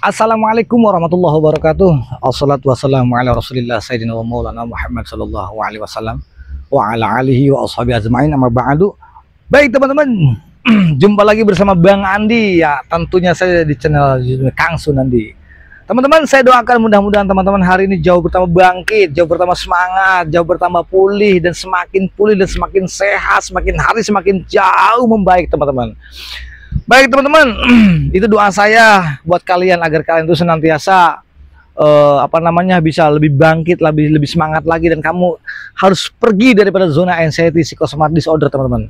Assalamualaikum warahmatullahi wabarakatuh. Assalatu wassalamu ala rasulillah sayyidina wa maulana Muhammad sallallahu alaihi wasallam wa ala alihi wa ashabihi ajma'in, amma ba'du. Baik teman-teman, jumpa lagi bersama Bang Andi ya, tentunya saya di channel Kang Sunandi. Teman-teman, saya doakan mudah-mudahan teman-teman hari ini jauh bertambah bangkit, jauh bertambah semangat, jauh bertambah pulih dan semakin sehat, semakin hari semakin jauh membaik teman-teman. Baik teman-teman, itu doa saya buat kalian agar kalian itu senantiasa bisa lebih bangkit, lebih semangat lagi, dan kamu harus pergi daripada zona anxiety psychosomatic disorder teman-teman.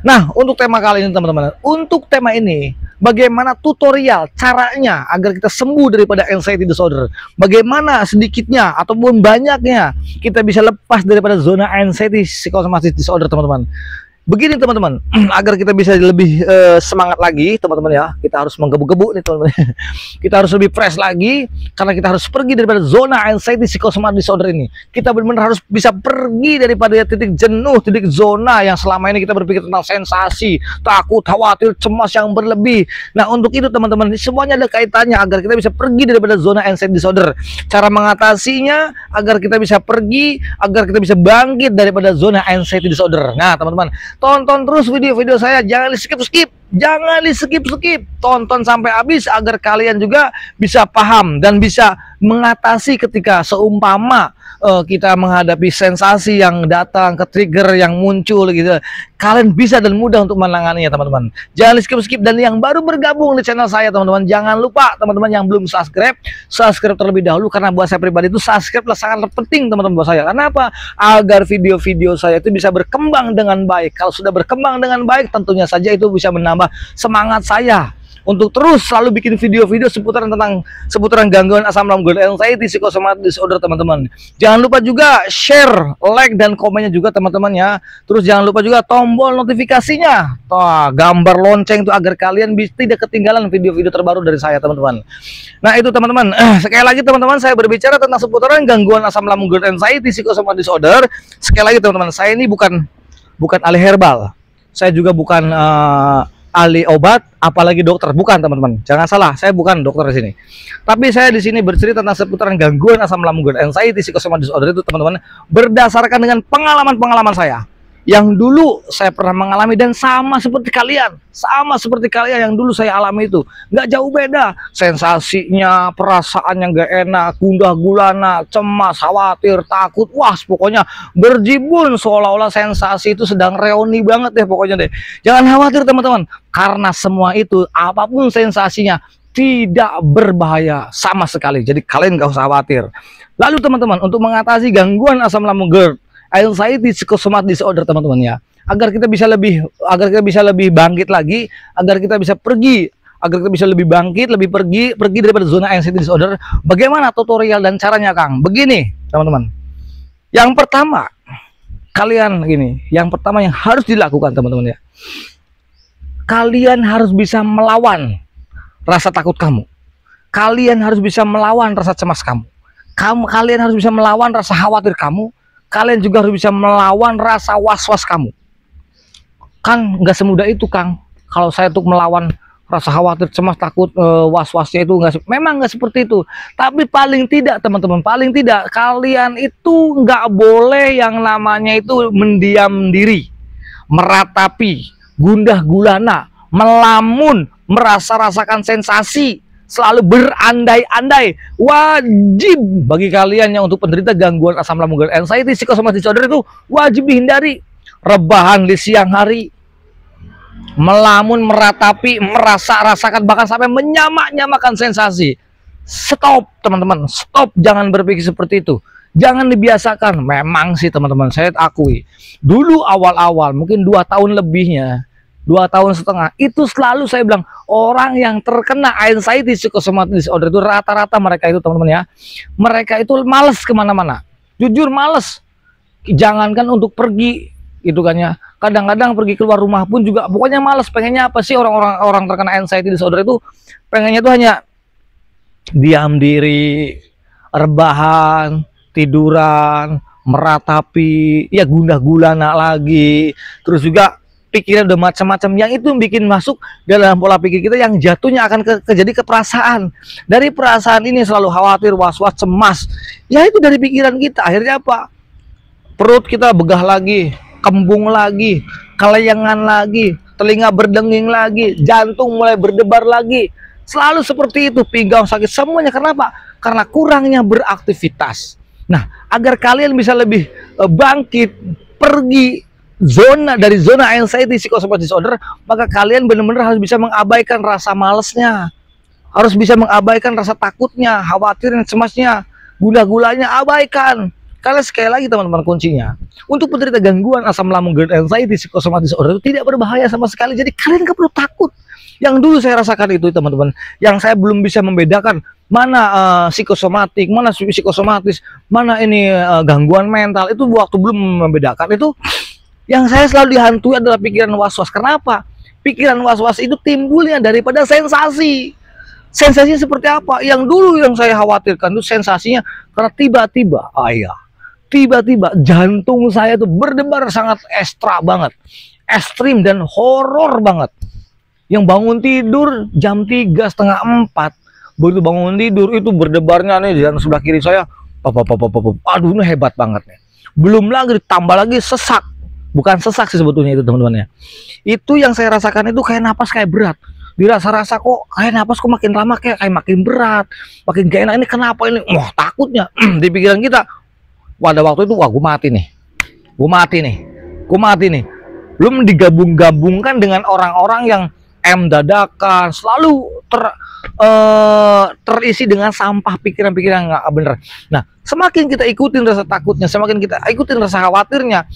Nah, untuk tema kali ini teman-teman, untuk tema ini bagaimana tutorial caranya agar kita sembuh daripada anxiety disorder, bagaimana sedikitnya ataupun banyaknya kita bisa lepas daripada zona anxiety psychosomatic disorder teman-teman. Begini teman-teman, agar kita bisa lebih semangat lagi teman-teman ya, kita harus menggebu-gebu nih teman-teman. Kita harus lebih fresh lagi karena kita harus pergi daripada zona anxiety psychosomatic disorder ini. Kita benar-benar harus bisa pergi daripada titik jenuh, titik zona yang selama ini kita berpikir tentang sensasi, takut, khawatir, cemas yang berlebih. Nah, untuk itu teman-teman, semuanya ada kaitannya agar kita bisa pergi daripada zona anxiety disorder. Cara mengatasinya agar kita bisa pergi, agar kita bisa bangkit daripada zona anxiety disorder. Nah, teman-teman, tonton terus video-video saya, jangan di-skip, jangan di-skip, tonton sampai habis agar kalian juga bisa paham dan bisa mengatasi ketika seumpama kita menghadapi sensasi yang datang, ke trigger yang muncul gitu. Kalian bisa dan mudah untuk menanganinya teman-teman. Jangan di-skip, dan yang baru bergabung di channel saya teman-teman, jangan lupa teman-teman yang belum subscribe terlebih dahulu, karena buat saya pribadi itu subscribe lah sangat penting teman-teman buat saya. Karena apa? Agar video-video saya itu bisa berkembang dengan baik. Kalau sudah berkembang dengan baik, tentunya saja itu bisa menambah semangat saya untuk terus selalu bikin video-video seputaran gangguan asam lambung, anxiety psychosomatic disorder teman-teman. Jangan lupa juga share, like, dan komennya juga teman-teman ya. Terus jangan lupa juga tombol notifikasinya, gambar lonceng itu, agar kalian bisa tidak ketinggalan video-video terbaru dari saya teman-teman. Nah itu teman-teman, sekali lagi teman-teman, saya berbicara tentang seputaran gangguan asam lambung, anxiety psychosomatic disorder. Sekali lagi teman-teman, saya ini bukan ahli herbal, saya juga bukan ahli obat, apalagi dokter, bukan teman-teman. Jangan salah, saya bukan dokter di sini. Tapi saya di sini bercerita tentang seputaran gangguan asam lambung, anxiety psychosomatic disorder itu teman-teman, berdasarkan dengan pengalaman saya yang dulu saya pernah mengalami, dan sama seperti kalian yang dulu saya alami itu, nggak jauh beda. Sensasinya, perasaan yang nggak enak, gundah gulana, cemas, khawatir, takut, wah pokoknya berjibun, seolah-olah sensasi itu sedang reuni banget deh pokoknya deh. Jangan khawatir teman-teman, karena semua itu apapun sensasinya tidak berbahaya sama sekali, jadi kalian nggak usah khawatir. Lalu teman-teman, untuk mengatasi gangguan asam lambung, anxiety psychosomatic disorder teman-teman ya, agar kita bisa lebih bangkit lagi, agar kita bisa lebih bangkit, lebih pergi daripada zona anxiety disorder. Bagaimana tutorial dan caranya Kang? Begini teman-teman, yang pertama yang harus dilakukan teman-teman ya, kalian harus bisa melawan rasa takut kamu, kalian harus bisa melawan rasa cemas kamu, kalian harus bisa melawan rasa khawatir kamu, kalian juga harus bisa melawan rasa was-was kamu. Kan nggak semudah itu Kang. Kalau saya untuk melawan rasa khawatir, cemas, takut, was-wasnya itu memang nggak seperti itu. Tapi paling tidak teman-teman, paling tidak kalian itu nggak boleh yang namanya itu mendiam diri, meratapi, gundah gulana, melamun, rasakan sensasi, selalu berandai-andai. Wajib bagi kalian yang untuk penderita gangguan asam lambung, anxiety psychosomatic disorder itu wajib dihindari. Rebahan di siang hari, melamun, meratapi, rasakan, bahkan sampai menyamak-nyamakan sensasi. Stop teman-teman, stop, jangan berpikir seperti itu. Jangan dibiasakan. Memang sih teman-teman, saya akui dulu awal-awal mungkin 2 tahun lebihnya, 2,5 tahun itu selalu saya bilang, orang yang terkena anxiety psychosomatic disorder itu rata-rata mereka itu teman-teman ya, mereka itu males kemana-mana, jujur males. Jangankan untuk pergi gitu kan ya, kadang-kadang pergi keluar rumah pun juga pokoknya males. Pengennya apa sih orang terkena anxiety disorder itu? Pengennya itu hanya diam diri, rebahan, tiduran, meratapi, ya gundah gulana lagi, terus juga pikiran udah macam-macam, yang itu bikin masuk dalam pola pikir kita yang jatuhnya akan jadi ke perasaan. Dari perasaan ini selalu khawatir, was-was, cemas, ya itu dari pikiran kita. Akhirnya apa? Perut kita begah lagi, kembung lagi, kelayangan lagi, telinga berdenging lagi, jantung mulai berdebar lagi. Selalu seperti itu, pinggang sakit, semuanya. Kenapa? Karena kurangnya beraktivitas. Nah, agar kalian bisa lebih bangkit, pergi dari zona anxiety psychosomatic disorder, maka kalian benar-benar harus bisa mengabaikan rasa malesnya, harus bisa mengabaikan rasa takutnya, khawatirnya, cemasnya, gula-gulanya, abaikan. Karena sekali lagi teman-teman, kuncinya untuk penderita gangguan asam lambung GERD anxiety psychosomatic disorder itu tidak berbahaya sama sekali. Jadi kalian nggak perlu takut. Yang dulu saya rasakan itu teman-teman, yang saya belum bisa membedakan mana psikosomatik, mana psikosomatis, mana ini gangguan mental, itu waktu belum membedakan itu, yang saya selalu dihantui adalah pikiran was-was. Kenapa? Pikiran was-was itu timbulnya daripada sensasi. Sensasinya seperti apa? Yang dulu yang saya khawatirkan itu sensasinya karena tiba-tiba, tiba-tiba jantung saya itu berdebar sangat ekstra banget, ekstrim dan horor banget. Yang bangun tidur jam 3:30, 4, begitu bangun tidur itu berdebarnya nih di sebelah kiri saya, aduh ini hebat banget nih. Belum lagi ditambah lagi sesak, bukan sesak sih sebetulnya itu teman-teman ya. Itu yang saya rasakan itu kayak napas kayak berat. Dirasa-rasa kok kayak napas kok makin lama kayak makin berat, makin gak enak. Ini kenapa ini? Wah, takutnya di pikiran kita pada waktu itu, wah gue mati nih, gue mati nih. Belum digabung-gabungkan dengan orang-orang yang dadakan, selalu terisi dengan sampah pikiran-pikiran nggak bener. Nah, semakin kita ikutin rasa takutnya, semakin kita ikutin rasa khawatirnya,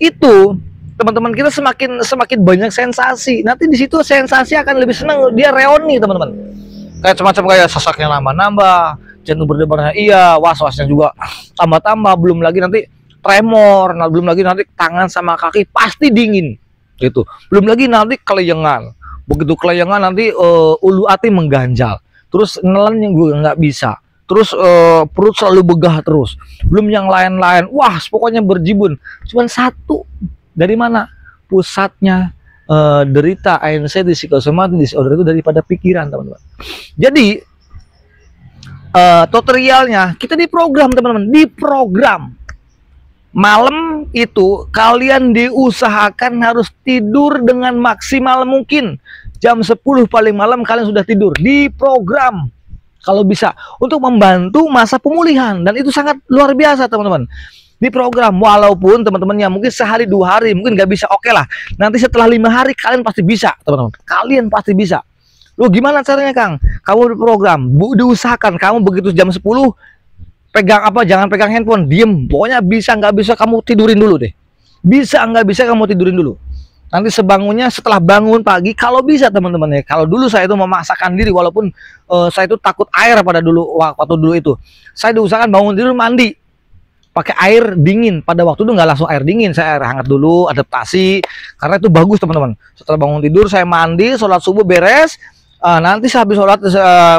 itu teman-teman kita semakin banyak sensasi. Nanti di situ sensasi akan lebih senang, dia reoni teman-teman. Kayak semacam kayak sesaknya nambah-nambah, jantung berdebarnya iya, was-wasnya juga tambah-tambah, belum lagi nanti tremor, nah, belum lagi nanti tangan sama kaki pasti dingin gitu. Belum lagi nanti kelayangan. Begitu kelayangan nanti ulu hati mengganjal, terus nelen yang gue nggak bisa, terus perut selalu begah terus, belum yang lain-lain. Wah, pokoknya berjibun. Cuman satu, dari mana pusatnya derita anxiety psychosomatic disorder itu? Daripada pikiran teman-teman. Jadi tutorialnya kita diprogram teman-teman, diprogram. Malam itu kalian diusahakan harus tidur dengan maksimal mungkin. Jam 10 paling malam kalian sudah tidur. Diprogram kalau bisa untuk membantu masa pemulihan. Dan itu sangat luar biasa teman-teman. Diprogram, walaupun teman-temannya mungkin sehari 2 hari mungkin nggak bisa, oke lah. Nanti setelah 5 hari kalian pasti bisa teman-teman. Kalian pasti bisa. Loh, gimana caranya Kang? Kamu diprogram, diusahakan kamu begitu jam 10 pegang apa, jangan pegang handphone, diem. Pokoknya bisa nggak bisa kamu tidurin dulu deh. Bisa nggak bisa kamu tidurin dulu. Nanti sebangunnya setelah bangun pagi, kalau bisa teman-teman ya. Kalau dulu saya itu memaksakan diri, walaupun saya itu takut air pada waktu dulu itu. Saya diusahakan bangun tidur mandi pakai air dingin. Pada waktu itu nggak langsung air dingin, saya air hangat dulu, adaptasi. Karena itu bagus teman-teman. Setelah bangun tidur saya mandi, sholat subuh beres. Nanti habis sholat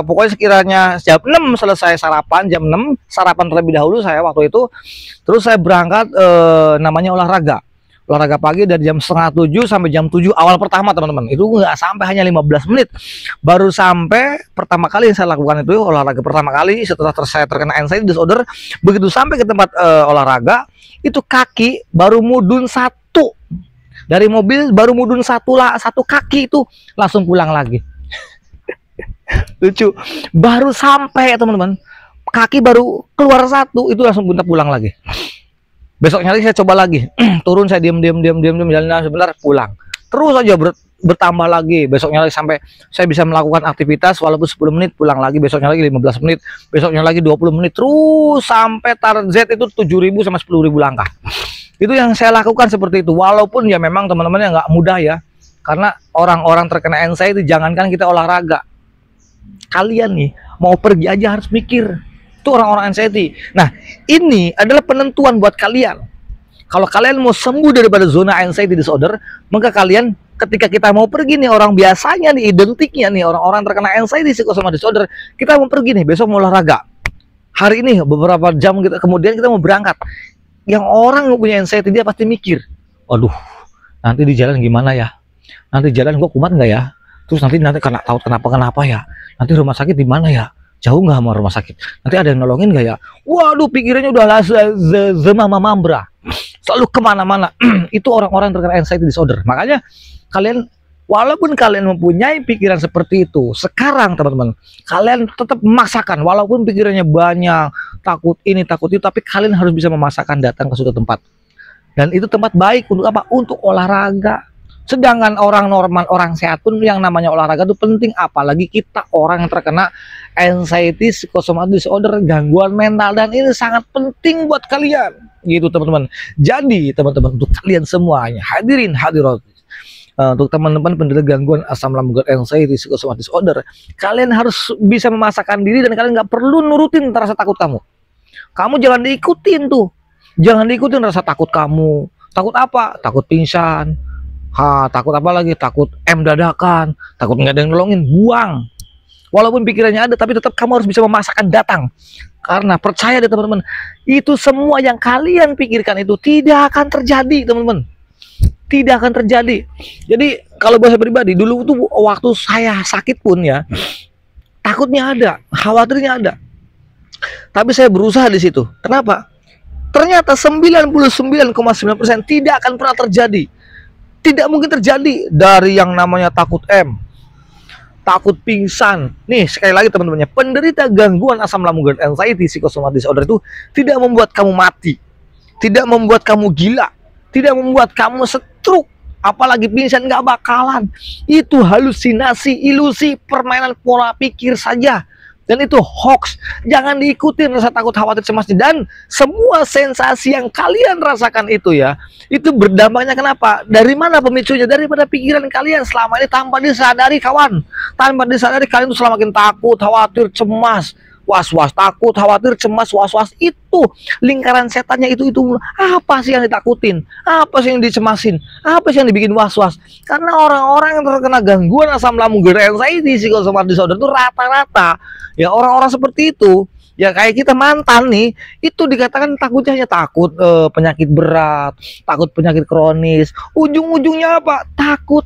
pokoknya sekiranya jam 6 selesai sarapan, jam 6 sarapan terlebih dahulu saya waktu itu. Terus saya berangkat namanya olahraga pagi dari jam 6:30 sampai jam 7 awal pertama teman-teman. Itu nggak sampai, hanya 15 menit baru sampai. Pertama kali yang saya lakukan itu olahraga pertama kali setelah saya terkena anxiety disorder. Begitu sampai ke tempat olahraga itu kaki baru mudun satu dari mobil, baru mudun satu kaki, itu langsung pulang lagi. Lucu, baru sampai teman-teman, kaki baru keluar satu, itu langsung muntah pulang lagi. Besoknya lagi saya coba lagi, turun saya diam jalan sebentar, pulang. Terus aja bertambah lagi. Besoknya lagi sampai saya bisa melakukan aktivitas walaupun 10 menit, pulang lagi. Besoknya lagi 15 menit, besoknya lagi 20 menit, terus sampai target itu 7.000 sama 10.000 langkah. Itu yang saya lakukan seperti itu. Walaupun ya memang teman-teman yang nggak mudah ya, karena orang-orang terkena anxiety, jangankan kita olahraga, kalian nih mau pergi aja harus mikir. Itu orang-orang anxiety. Nah, ini adalah penentuan buat kalian. Kalau kalian mau sembuh daripada zona anxiety disorder, maka kalian ketika kita mau pergi nih, orang biasanya nih identiknya nih orang-orang terkena anxiety psychosomatic disorder, kita mau pergi nih besok mau olahraga. Hari ini beberapa jam kemudian kita mau berangkat. Yang orang yang punya anxiety dia pasti mikir, waduh, nanti di jalan gimana ya, nanti jalan gue kumat nggak ya, terus nanti kena tahu kenapa ya, nanti rumah sakit di mana ya, jauh nggak sama rumah sakit, nanti ada yang nolongin nggak ya. Waduh, pikirannya udah zemama mambra, selalu kemana-mana. Itu orang-orang terkena anxiety disorder. Makanya kalian, walaupun kalian mempunyai pikiran seperti itu sekarang teman-teman, kalian tetap memaksakan, walaupun pikirannya banyak, takut ini takut itu, tapi kalian harus bisa memaksakan datang ke suatu tempat. Dan itu tempat baik untuk apa? Untuk olahraga. Sedangkan orang normal, orang sehat pun yang namanya olahraga itu penting. Apalagi kita orang yang terkena anxiety, psychosomatic disorder, gangguan mental. Dan ini sangat penting buat kalian. Gitu teman-teman. Jadi teman-teman, untuk kalian semuanya, hadirin hadirat, untuk teman-teman penderita gangguan asam lambung, anxiety, psychosomatic disorder, kalian harus bisa memaksakan diri dan kalian nggak perlu nurutin rasa takut kamu. Kamu jangan diikutin tuh. Jangan diikutin rasa takut kamu. Takut apa? Takut pingsan. Takut apa lagi? Takut dadakan. Takut nggak ada yang nolongin. Buang. Walaupun pikirannya ada, tapi tetap kamu harus bisa memaksakan datang. Karena percaya deh teman-teman, itu semua yang kalian pikirkan itu tidak akan terjadi teman-teman. Tidak akan terjadi. Jadi kalau bahasa pribadi, dulu tuh waktu saya sakit pun ya, takutnya ada, khawatirnya ada. Tapi saya berusaha di situ. Kenapa? Ternyata 99,9% tidak akan pernah terjadi. Tidak mungkin terjadi. Dari yang namanya takut takut pingsan. Nih sekali lagi teman-temannya, penderita gangguan asam lambung dan anxiety psychosomatic disorder itu tidak membuat kamu mati, tidak membuat kamu gila, tidak membuat kamu stroke, apalagi pingsan, nggak bakalan. Itu halusinasi, ilusi, permainan pola pikir saja. Dan itu hoax. Jangan diikutin rasa takut, khawatir, cemasnya. Dan semua sensasi yang kalian rasakan itu ya, itu berdampaknya kenapa? Dari mana pemicunya? Daripada pikiran kalian selama ini tanpa disadari kawan. Tanpa disadari kalian tuh semakin takut, khawatir, cemas, was-was, takut, khawatir, cemas, was-was. Itu lingkaran setannya itu. Apa sih yang ditakutin? Apa sih yang dicemasin? Apa sih yang dibikin was-was? Karena orang-orang yang terkena gangguan asam lambung, anxiety, psychosomatic disorder itu rata-rata ya orang-orang seperti itu. Ya kayak kita mantan nih, itu dikatakan takutnya hanya takut penyakit berat, takut penyakit kronis. Ujung-ujungnya apa? Takut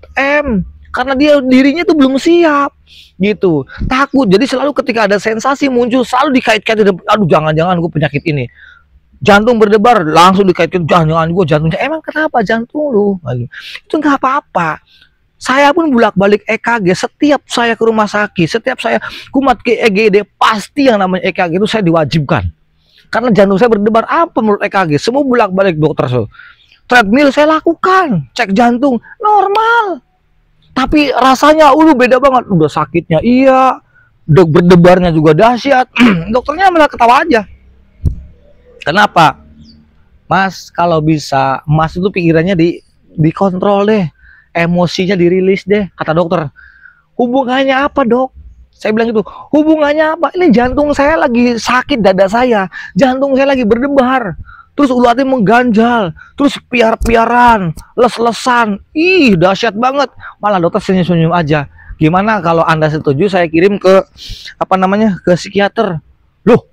karena dia dirinya tuh belum siap gitu, takut. Jadi selalu ketika ada sensasi muncul selalu dikait-kaitin, aduh jangan-jangan gue penyakit ini, jantung berdebar langsung dikaitkan, jangan-jangan gue jantungnya. Emang kenapa jantung lu? Itu nggak apa-apa. Saya pun bolak-balik EKG, setiap saya ke rumah sakit, setiap saya kumat ke EGD, pasti yang namanya EKG itu saya diwajibkan. Karena jantung saya berdebar. Apa menurut EKG? Semua bolak-balik dokter. Treadmill saya lakukan, cek jantung, normal. Tapi rasanya beda banget. Udah sakitnya iya, berdebarnya juga dahsyat. Dokternya malah ketawa aja. Kenapa? Mas, kalau bisa, Mas itu pikirannya dikontrol deh. Emosinya dirilis deh, kata dokter. Hubungannya apa dok? Saya bilang gitu, hubungannya apa? Ini jantung saya lagi sakit, dada saya, jantung saya lagi berdebar, terus ulu hati mengganjal, terus piar-piaran, les-lesan, ih dahsyat banget. Malah dokter senyum-senyum aja. Gimana kalau Anda setuju saya kirim ke ke psikiater? Loh,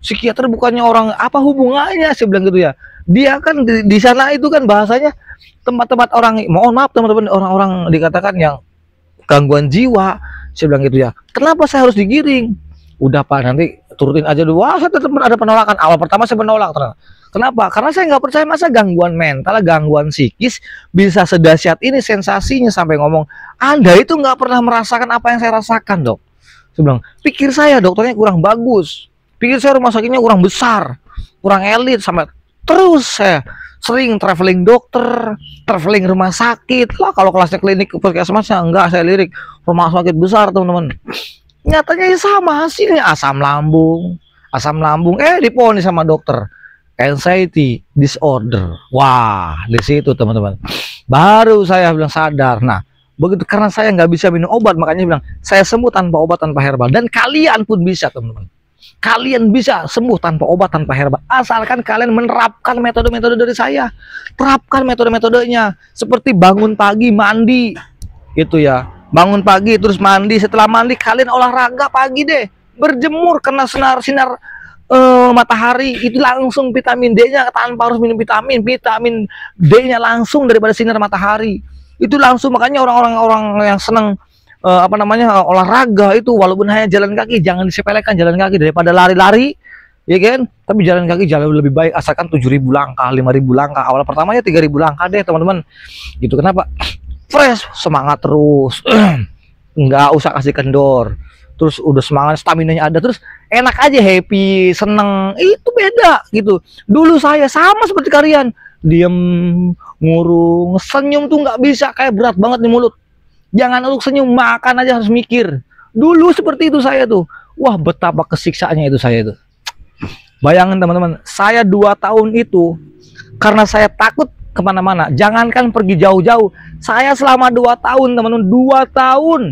psikiater bukannya orang, apa hubungannya? Saya bilang gitu ya. Dia kan di sana itu kan bahasanya tempat-tempat orang, mohon maaf teman-teman, orang-orang dikatakan yang gangguan jiwa. Saya bilang gitu ya, kenapa saya harus digiring? Udah Pak, nanti turutin aja dulu. Wah, saya tetap ada penolakan. Awal pertama saya menolak. Kenapa? Karena saya nggak percaya, masa gangguan mental, gangguan psikis bisa sedahsyat ini sensasinya sampai ngomong, Anda itu nggak pernah merasakan apa yang saya rasakan dok. Saya bilang, pikir saya dokternya kurang bagus, pikir saya rumah sakitnya kurang besar, kurang elit, sampai terus saya sering traveling dokter, traveling rumah sakit lah. Kalau kelasnya klinik puskesmasnya enggak, saya lirik rumah sakit besar teman-teman. Nyatanya ya sama hasilnya, asam lambung diponis sama dokter anxiety disorder. Wah, di situ teman-teman baru saya bilang sadar. Nah begitu, karena saya nggak bisa minum obat, makanya bilang saya sembuh tanpa obat, tanpa herbal. Dan kalian pun bisa teman-teman, kalian bisa sembuh tanpa obat, tanpa herbal, asalkan kalian menerapkan metode-metode dari saya. Terapkan metode-metodenya, seperti bangun pagi, mandi gitu ya, bangun pagi terus mandi, setelah mandi kalian olahraga pagi deh, berjemur kena sinar matahari itu langsung vitamin D-nya tanpa harus minum vitamin D-nya langsung daripada sinar matahari. Itu langsung, makanya orang-orang yang senang olahraga itu walaupun hanya jalan kaki, jangan disepelekan jalan kaki daripada lari-lari, ya kan? Tapi jalan kaki jauh lebih baik, asalkan 7.000 langkah, 5.000 langkah. Awal pertamanya 3.000 langkah deh teman-teman. Gitu kenapa? Fresh, semangat terus. Nggak usah kasih kendor. Terus udah semangat, stamina-nya ada, terus enak aja, happy, seneng. Itu beda gitu. Dulu saya sama seperti kalian, diem, ngurung, senyum tuh nggak bisa, kayak berat banget di mulut. Jangan untuk senyum, makan aja harus mikir. Dulu seperti itu saya tuh. Wah, betapa kesiksaannya itu saya itu. Bayangin teman-teman, saya 2 tahun itu karena saya takut kemana-mana. Jangankan pergi jauh-jauh, saya selama 2 tahun teman-teman, 2 tahun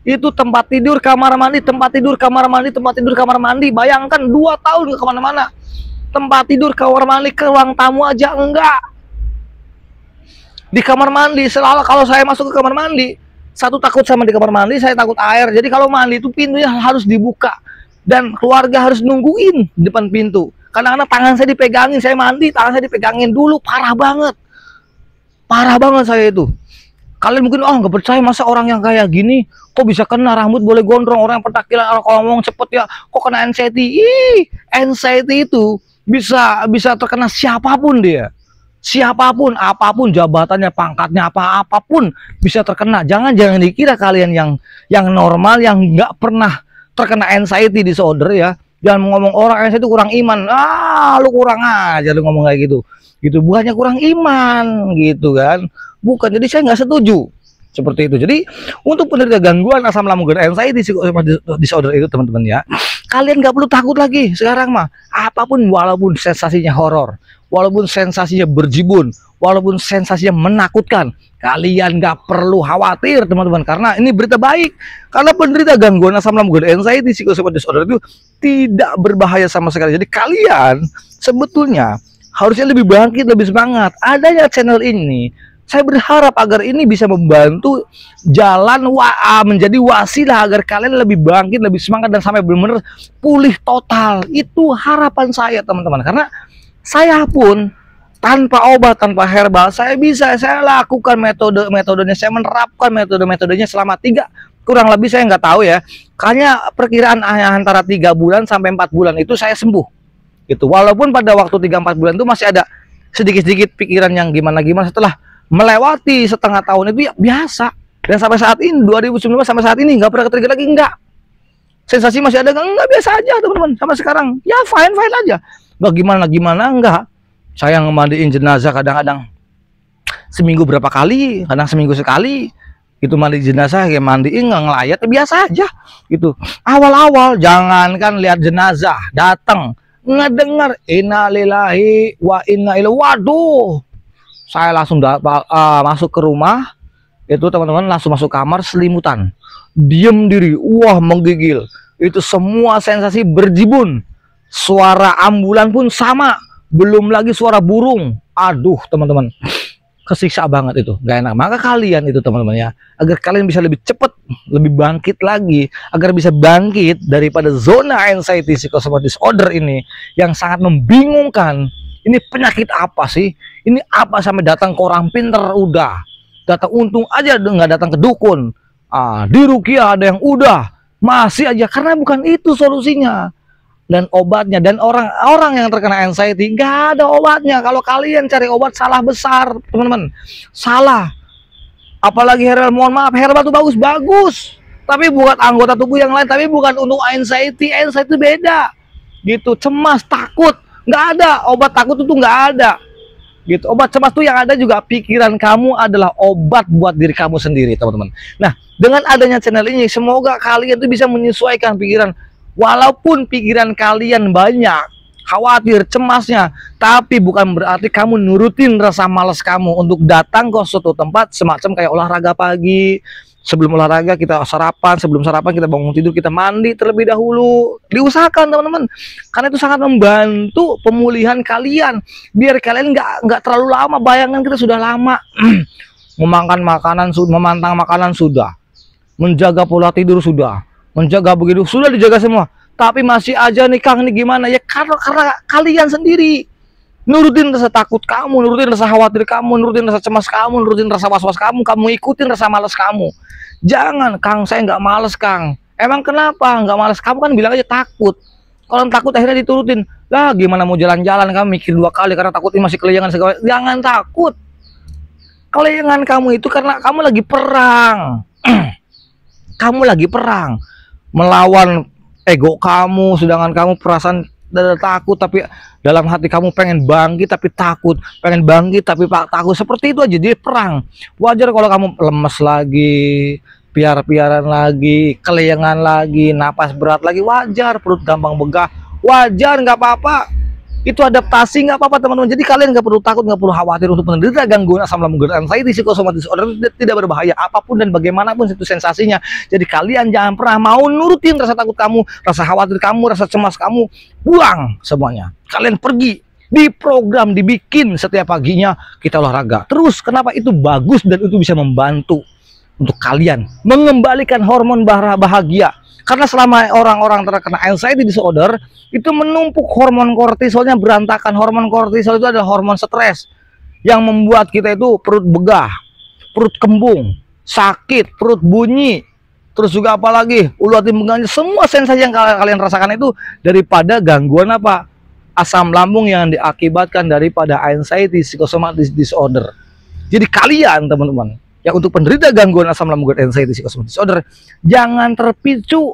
itu tempat tidur, kamar mandi, tempat tidur, kamar mandi, tempat tidur, kamar mandi. Bayangkan 2 tahun ke kemana-mana. Tempat tidur, kamar mandi, ke ruang tamu aja enggak. Di kamar mandi selalu, kalau saya masuk ke kamar mandi, satu takut sama di kamar mandi, saya takut air. Jadi kalau mandi itu pintunya harus dibuka dan keluarga harus nungguin di depan pintu. Kadang-kadang tangan saya dipegangin, saya mandi tangan saya dipegangin dulu, parah banget saya itu. Kalian mungkin nggak percaya, masa orang yang kayak gini kok bisa kena, rambut boleh gondrong, orang yang pentakilan, orang kalau ngomong cepet ya kok kena anxiety. Anxiety itu bisa terkena siapapun dia. Siapapun, apapun jabatannya, pangkatnya, apapun bisa terkena. Jangan dikira kalian yang normal, yang nggak pernah terkena anxiety disorder ya. Jangan ngomong orang anxiety itu kurang iman. Lu kurang aja lu ngomong kayak gitu. Gitu, bukannya kurang iman gitu kan. Bukan, jadi saya nggak setuju seperti itu. Jadi untuk penderita gangguan asam lambung dan anxiety disorder itu teman-teman ya, kalian nggak perlu takut lagi sekarang mah. Apapun, walaupun sensasinya horor, walaupun sensasinya berjibun, walaupun sensasinya menakutkan, kalian nggak perlu khawatir teman-teman, karena ini berita baik. Karena penderita gangguan asam lambung dan anxiety psychosomatic disorder itu tidak berbahaya sama sekali. Jadi kalian sebetulnya harusnya lebih bangkit, lebih semangat. Adanya channel ini, saya berharap agar ini bisa membantu jalan menjadi wasilah agar kalian lebih bangkit, lebih semangat, dan sampai benar-benar pulih total. Itu harapan saya teman-teman. Karena saya pun tanpa obat, tanpa herbal, saya lakukan metodenya, saya menerapkan metodenya selama kurang lebih, saya nggak tahu ya, kayaknya perkiraan antara 3 bulan sampai 4 bulan itu saya sembuh. Gitu. Walaupun pada waktu 3-4 bulan itu masih ada sedikit-sedikit pikiran yang gimana-gimana, setelah melewati setengah tahun itu ya biasa. Dan sampai saat ini 2019 sampai saat ini nggak pernah ketrigger lagi, enggak. Sensasi masih ada enggak, biasa aja teman-teman. Sampai sekarang ya fine aja. Nggak gimana enggak. Saya ngemandiin jenazah kadang-kadang seminggu berapa kali, kadang seminggu sekali. Itu mandi jenazah kayak mandiin nggak ngelayat, biasa aja gitu. Awal-awal jangankan lihat jenazah datang, ngedengar innalillahi wa inna ilaihi, waduh, saya langsung masuk ke rumah itu teman-teman, langsung masuk kamar selimutan, diem diri, wah menggigil. Itu semua sensasi berjibun, suara ambulan pun sama, belum lagi suara burung. Aduh teman-teman, kesiksa banget itu, gak enak. Maka kalian itu teman-teman ya, agar kalian bisa lebih cepat, lebih bangkit lagi, agar bisa bangkit daripada zona anxiety psychosomatic disorder ini yang sangat membingungkan. Ini penyakit apa sih? Ini apa sampai datang ke orang pinter udah, datang untung aja nggak datang ke dukun. Di ruqyah ada yang udah masih aja, karena bukan itu solusinya dan obatnya. Dan orang-orang yang terkena anxiety nggak ada obatnya. Kalau kalian cari obat, salah besar teman-teman, salah. Apalagi herbal, mohon maaf, herbal itu bagus, tapi buat anggota tubuh yang lain, tapi bukan untuk anxiety. Anxiety itu beda gitu, cemas, takut, nggak ada obat takut itu, nggak ada gitu. Obat cemas tuh yang ada juga pikiran kamu, adalah obat buat diri kamu sendiri teman-teman. Nah, dengan adanya channel ini, semoga kalian tuh bisa menyesuaikan pikiran. Walaupun pikiran kalian banyak, khawatir, cemasnya, tapi bukan berarti kamu nurutin rasa malas kamu untuk datang ke suatu tempat semacam kayak olahraga pagi. Sebelum olahraga kita sarapan, sebelum sarapan kita bangun tidur, kita mandi terlebih dahulu. Diusahakan teman-teman, karena itu sangat membantu pemulihan kalian. Biar kalian nggak terlalu lama. Bayangkan kita sudah lama memantang makanan sudah, menjaga pola tidur sudah, menjaga begitu sudah dijaga semua. Tapi masih aja nih Kang, ini gimana ya? Karena kalian sendiri nurutin rasa takut kamu, nurutin rasa khawatir kamu, nurutin rasa cemas kamu, nurutin rasa was-was kamu, kamu ikutin rasa malas kamu. Jangan, Kang, saya nggak males, Kang. Emang kenapa nggak males? Kamu kan bilang aja takut. Kalau takut akhirnya diturutin. Lah, gimana mau jalan-jalan, kamu mikir 2 kali karena takut ini masih kelayangan segala. Jangan takut. Kelayangan kamu itu karena kamu lagi perang. Kamu lagi perang melawan ego kamu, sedangkan kamu perasaan takut, tapi dalam hati kamu pengen bangkit tapi takut, pengen bangkit tapi takut. Seperti itu aja, dia perang. Wajar kalau kamu lemes lagi, piar-piaran lagi, kelayangan lagi, napas berat lagi, wajar. Perut gampang begah, wajar, nggak apa-apa. Itu adaptasi, nggak apa-apa teman-teman. Jadi kalian nggak perlu takut, nggak perlu khawatir untuk menderita gangguan asam lambung dan anxiety psikosomatis disorder. Tidak berbahaya apapun dan bagaimanapun itu sensasinya. Jadi kalian jangan pernah mau nurutin rasa takut kamu, rasa khawatir kamu, rasa cemas kamu. Buang semuanya. Kalian pergi, di program dibikin setiap paginya kita olahraga. Terus kenapa itu bagus dan itu bisa membantu untuk kalian mengembalikan hormon bahagia. Karena selama orang-orang terkena anxiety disorder itu menumpuk hormon kortisolnya berantakan. Hormon kortisol itu adalah hormon stres yang membuat kita itu perut begah, perut kembung, sakit, perut bunyi, terus juga apalagi ulu hati begahnya. Semua sensasi yang kalian rasakan itu daripada gangguan apa? Asam lambung yang diakibatkan daripada anxiety psikosomatis disorder. Jadi kalian teman-teman ya, untuk penderita gangguan asam lambung dan anxiety psikosomatis disorder, jangan terpicu,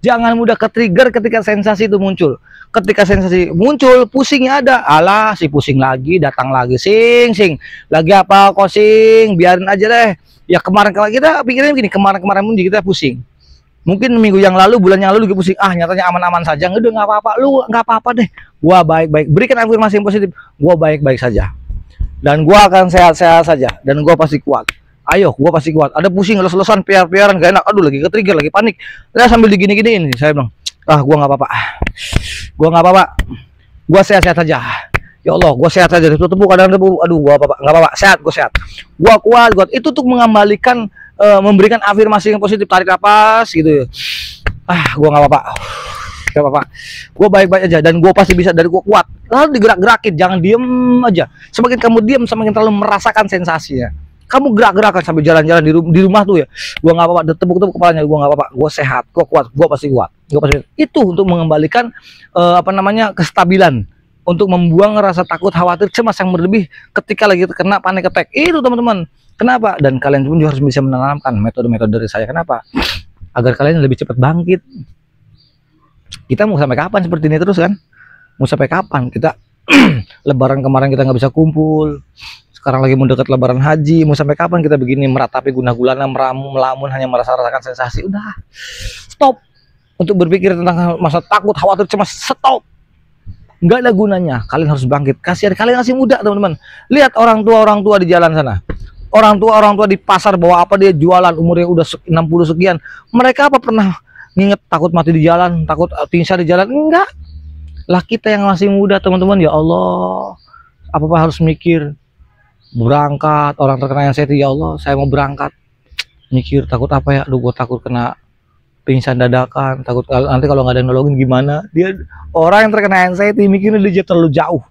jangan mudah ke-trigger ketika sensasi itu muncul. Ketika sensasi muncul, pusingnya ada, alah si pusing lagi, datang lagi, sing, lagi apa kok sing, biarin aja deh. Ya kemarin kalau kita pikirnya begini, kemarin pun kita pusing. Mungkin minggu yang lalu, bulan yang lalu juga pusing, nyatanya aman-aman saja, udah nggak apa-apa, lu nggak apa-apa deh, gua baik-baik. Berikan afirmasi yang positif, gua baik-baik saja, dan gua akan sehat-sehat saja, dan gua pasti kuat. Ayo, gua pasti kuat. Ada pusing, les-lesan, piar-piaran, gak enak. Aduh, lagi ke-trigger, lagi panik. Saya sambil digini-giniin, saya bilang, gua nggak apa-apa. Gua nggak apa-apa. Gua sehat-sehat saja. Ya Allah, gua sehat saja. Tepuk kadang tepuk. Aduh, gua apa-apa, nggak apa-apa. Sehat, gua sehat. Gua kuat. Itu untuk mengembalikan, memberikan afirmasi yang positif. Tarik napas, gitu. Gua nggak apa-apa. Gak apa-apa. Gua baik-baik aja dan gua pasti bisa, dari gua kuat. Lalu digerak-gerakin, jangan diem aja. Semakin kamu diem, semakin terlalu merasakan sensasinya. Kamu gerak-gerakan sampai jalan-jalan di rumah tuh ya. Gua nggak apa-apa, tepuk-tepuk kepalanya, gua nggak apa-apa, gua sehat, gua kuat, gua pasti kuat. Itu untuk mengembalikan kestabilan, untuk membuang rasa takut, khawatir, cemas yang berlebih ketika lagi terkena panic attack. Itu teman-teman. Kenapa? Dan kalian pun juga harus bisa menanamkan metode-metode dari saya. Kenapa? Agar kalian lebih cepat bangkit. Kita mau sampai kapan seperti ini terus kan? Mau sampai kapan kita Lebaran kemarin kita nggak bisa kumpul, sekarang lagi mendekat Lebaran haji, mau sampai kapan kita begini meratapi guna gulana, melamun hanya merasakan sensasi? Udah, stop. Untuk berpikir tentang masa takut, khawatir, cemas, stop. Nggak ada gunanya. Kalian harus bangkit. Kasihan kalian masih muda teman-teman. Lihat orang tua di jalan sana, orang tua di pasar bawa apa dia jualan, umurnya udah 60 sekian. Mereka apa pernah nginget takut mati di jalan, takut pingsan di jalan? Enggak. Lah kita yang masih muda teman-teman, ya Allah, apa-apa harus mikir. Berangkat, orang terkena anxiety, ya Allah saya mau berangkat, mikir takut apa ya, aduh gue takut kena pingsan dadakan, takut nanti kalau nggak ada yang nolongin gimana. Dia orang yang terkena anxiety mikirnya dia terlalu jauh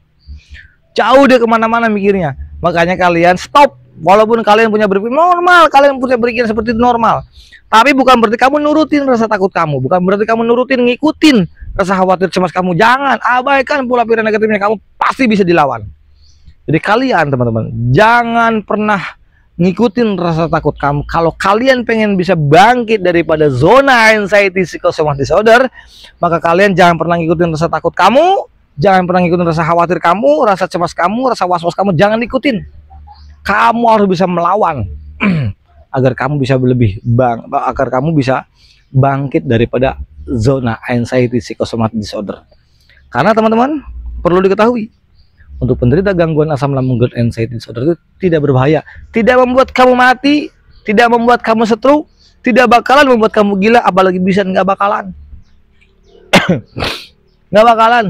dia kemana-mana mikirnya. Makanya kalian stop. Walaupun kalian punya berpikir normal, kalian punya berpikir seperti itu normal, tapi bukan berarti kamu nurutin rasa takut kamu, bukan berarti kamu nurutin ngikutin rasa khawatir cemas kamu. Jangan abaikan pola pikir negatifnya, kamu pasti bisa dilawan. Jadi kalian teman-teman jangan pernah ngikutin rasa takut kamu. Kalau kalian pengen bisa bangkit daripada zona anxiety psikosomatis disorder, maka kalian jangan pernah ngikutin rasa takut kamu, jangan pernah ngikutin rasa khawatir kamu, rasa cemas kamu, rasa was-was kamu, jangan ikutin. Kamu harus bisa melawan agar kamu bisa bangkit daripada zona anxiety psikosomatis disorder. Karena teman-teman perlu diketahui, untuk penderita gangguan asam lambung dan anxiety disorder itu tidak berbahaya, tidak membuat kamu mati, tidak membuat kamu stroke, tidak bakalan membuat kamu gila, apalagi bisa nggak bakalan. Nggak bakalan.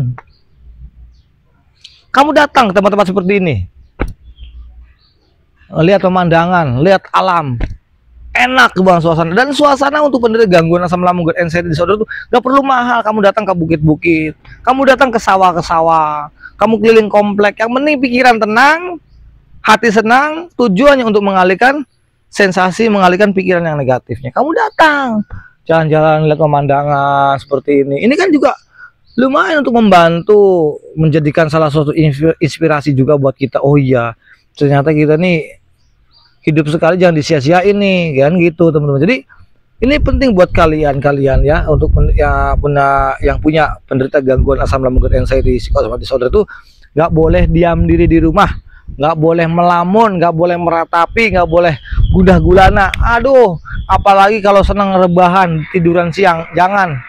Kamu datang ke tempat-tempat seperti ini, lihat pemandangan, lihat alam, enak banget suasana. Dan suasana untuk penderita gangguan asam lambung GERD anxiety disorder itu gak perlu mahal. Kamu datang ke bukit-bukit, kamu datang ke sawah, kamu keliling komplek, yang penting pikiran tenang, hati senang, tujuannya untuk mengalihkan sensasi, mengalihkan pikiran yang negatifnya. Kamu datang jalan-jalan, lihat pemandangan seperti ini. Ini kan juga lumayan untuk membantu, menjadikan salah satu inspirasi juga buat kita. Oh iya, ternyata kita nih hidup sekali, jangan disia-siain nih, kan gitu teman-teman. Jadi ini penting buat kalian ya, untuk yang punya penderita gangguan asam lambung GERD anxiety psychosomatic disorder itu nggak boleh diam diri di rumah, nggak boleh melamun, nggak boleh meratapi, nggak boleh gundah gulana. Aduh, apalagi kalau senang rebahan, tiduran siang, jangan.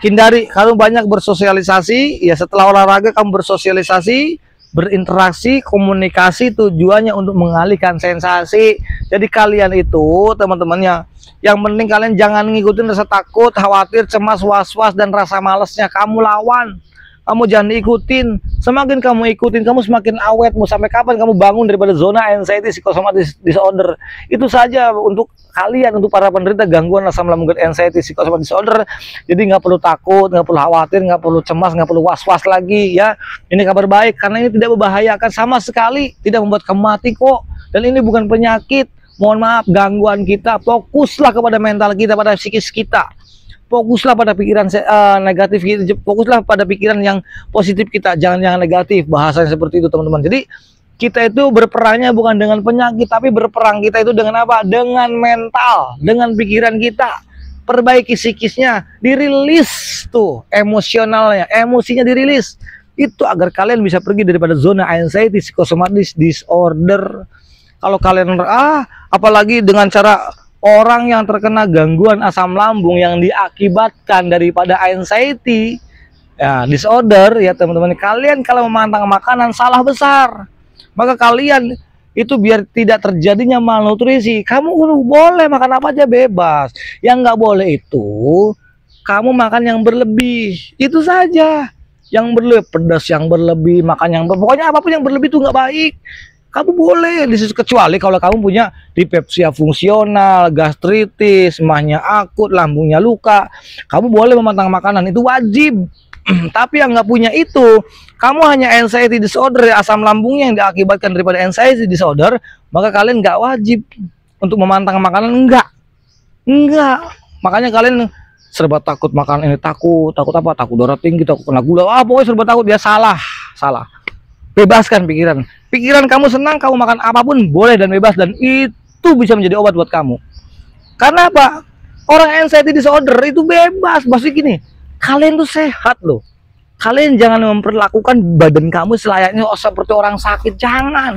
Hindari. Kalau banyak bersosialisasi, ya setelah olahraga kamu bersosialisasi, berinteraksi, komunikasi, tujuannya untuk mengalihkan sensasi. Jadi kalian itu teman-temannya, yang penting kalian jangan ngikutin rasa takut, khawatir, cemas, was-was, dan rasa malesnya. Kamu lawan, kamu jangan ikutin. Semakin kamu ikutin, kamu semakin awet. Mau sampai kapan kamu bangun daripada zona anxiety psychosomatic disorder? Itu saja untuk kalian, untuk para penderita gangguan asam lambung GERD anxiety psychosomatic disorder. Jadi nggak perlu takut, nggak perlu khawatir, nggak perlu cemas, nggak perlu was-was lagi ya. Ini kabar baik karena ini tidak membahayakan sama sekali, tidak membuat kamu mati kok. Dan ini bukan penyakit, mohon maaf, gangguan kita. Fokuslah kepada mental kita, pada psikis kita. Fokuslah pada pikiran negatif kita, fokuslah pada pikiran yang positif kita, jangan yang negatif. Bahasanya seperti itu teman-teman. Jadi kita itu berperangnya bukan dengan penyakit, tapi berperang kita itu dengan apa? Dengan mental, dengan pikiran kita. Perbaiki psikisnya, dirilis tuh emosionalnya, emosinya dirilis. Itu agar kalian bisa pergi daripada zona anxiety psychosomatic disorder. Kalau kalian apalagi dengan cara orang yang terkena gangguan asam lambung yang diakibatkan daripada anxiety ya, disorder ya teman-teman, kalian kalau memantang makanan salah besar. Maka kalian itu biar tidak terjadinya malnutrisi, kamu boleh makan apa aja bebas. Yang nggak boleh itu kamu makan yang berlebih, itu saja. Yang berlebih, pedas yang berlebih, makan yang pokoknya apapun yang berlebih itu nggak baik. Kamu boleh, kecuali kalau kamu punya dispepsia fungsional, gastritis, emahnya akut, lambungnya luka, kamu boleh memantang makanan, itu wajib. Tapi yang nggak punya itu, kamu hanya anxiety disorder, asam lambungnya yang diakibatkan daripada anxiety disorder, maka kalian nggak wajib untuk memantang makanan, enggak. Makanya kalian serba takut makan ini, takut apa? Takut darah tinggi, takut kena gula, pokoknya serba takut. Dia salah. Bebaskan pikiran kamu senang, kamu makan apapun boleh dan bebas, dan itu bisa menjadi obat buat kamu. Karena apa? Orang anxiety disorder itu bebas. Maksudnya gini, kalian tuh sehat loh. Kalian jangan memperlakukan badan kamu selayaknya seperti orang sakit, jangan.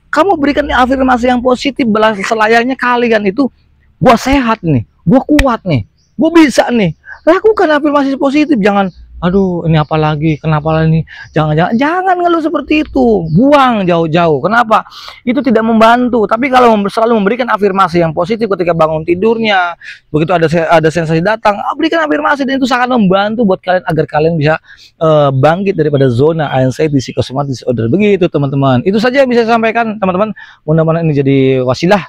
Kamu berikan afirmasi yang positif, selayaknya kalian itu, gua sehat nih, gua kuat nih, gua bisa nih. Lakukan afirmasi positif, jangan aduh ini apa lagi, kenapa ini, jangan ngeluh seperti itu, buang jauh-jauh. Kenapa? Itu tidak membantu. Tapi kalau selalu memberikan afirmasi yang positif ketika bangun tidurnya, begitu ada sensasi datang, berikan afirmasi, dan itu sangat membantu buat kalian agar kalian bisa bangkit daripada zona anxiety psychosomatic disorder. Begitu teman-teman. Itu saja yang bisa saya sampaikan teman-teman. Mudah-mudahan ini jadi wasilah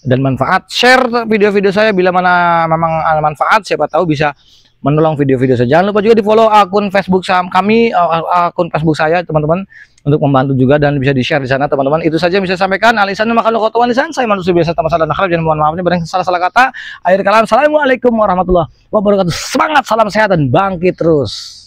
dan manfaat. Share video-video saya bila mana memang ada manfaat, siapa tahu bisa menolong video-video saya. Jangan lupa juga di follow akun Facebook kami, akun Facebook saya teman-teman, untuk membantu juga, dan bisa di share di sana teman-teman. Itu saja yang bisa saya sampaikan. Alisan makhluk kotoran lisan, saya manusia biasa tanpa salah dan akhlak, jangan mohon maaf nih salah kata. Akhir kalam, assalamualaikum warahmatullahi wabarakatuh. Semangat, salam sehat, dan bangkit terus.